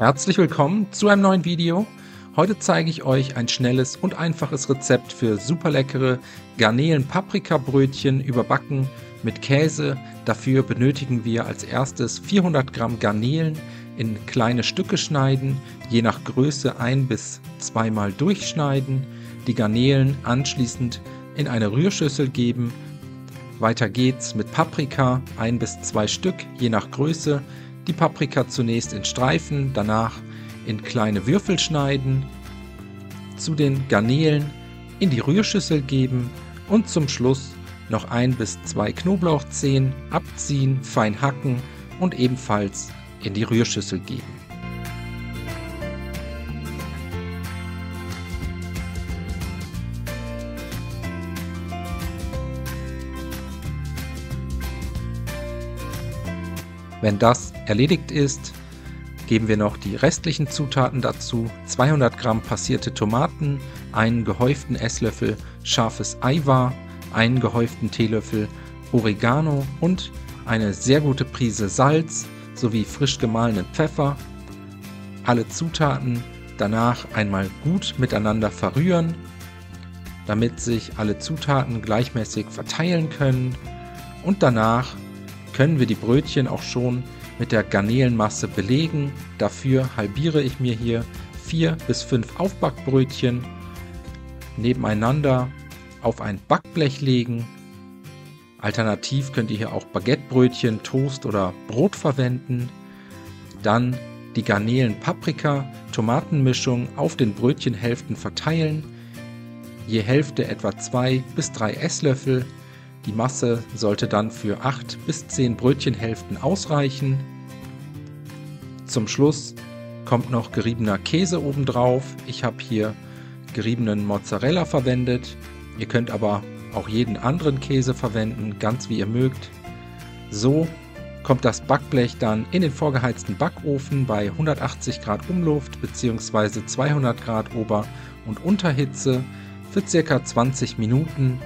Herzlich willkommen zu einem neuen Video. Heute zeige ich euch ein schnelles und einfaches Rezept für super leckere Garnelen-Paprika-Brötchen überbacken mit Käse. Dafür benötigen wir als erstes 400 Gramm Garnelen in kleine Stücke schneiden, je nach Größe 1 bis 2 Mal durchschneiden, die Garnelen anschließend in eine Rührschüssel geben. Weiter geht's mit Paprika, 1 bis 2 Stück, je nach Größe. Die Paprika zunächst in Streifen, danach in kleine Würfel schneiden, zu den Garnelen in die Rührschüssel geben und zum Schluss noch 1 bis 2 Knoblauchzehen abziehen, fein hacken und ebenfalls in die Rührschüssel geben. Wenn das erledigt ist, geben wir noch die restlichen Zutaten dazu: 200 Gramm passierte Tomaten, einen gehäuften Esslöffel scharfes Eiweiß, einen gehäuften Teelöffel Oregano und eine sehr gute Prise Salz sowie frisch gemahlenen Pfeffer. Alle Zutaten danach einmal gut miteinander verrühren, damit sich alle Zutaten gleichmäßig verteilen können, und danach können wir die Brötchen auch schon mit der Garnelenmasse belegen. Dafür halbiere ich mir hier 4 bis 5 Aufbackbrötchen nebeneinander auf ein Backblech legen. Alternativ könnt ihr hier auch Baguettebrötchen, Toast oder Brot verwenden. Dann die Garnelen-Paprika-Tomatenmischung auf den Brötchenhälften verteilen. Je Hälfte etwa 2 bis 3 Esslöffel. Die Masse sollte dann für 8 bis 10 Brötchenhälften ausreichen. Zum Schluss kommt noch geriebener Käse obendrauf. Ich habe hier geriebenen Mozzarella verwendet. Ihr könnt aber auch jeden anderen Käse verwenden, ganz wie ihr mögt. So kommt das Backblech dann in den vorgeheizten Backofen bei 180 Grad Umluft bzw. 200 Grad Ober- und Unterhitze für ca. 20 Minuten,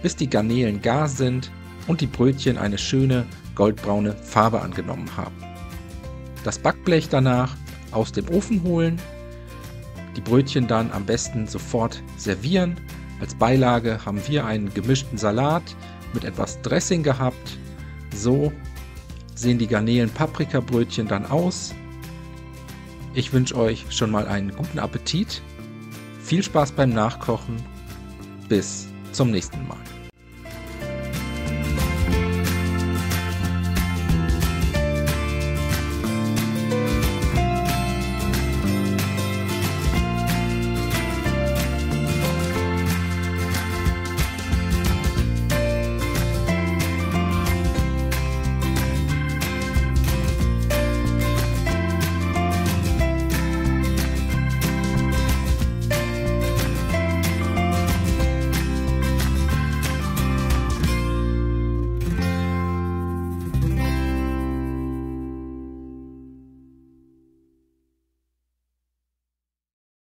bis die Garnelen gar sind und die Brötchen eine schöne goldbraune Farbe angenommen haben. Das Backblech danach aus dem Ofen holen, die Brötchen dann am besten sofort servieren. Als Beilage haben wir einen gemischten Salat mit etwas Dressing gehabt. So sehen die Garnelen-Paprika-Brötchen dann aus. Ich wünsche euch schon mal einen guten Appetit. Viel Spaß beim Nachkochen. Bis zum nächsten Mal.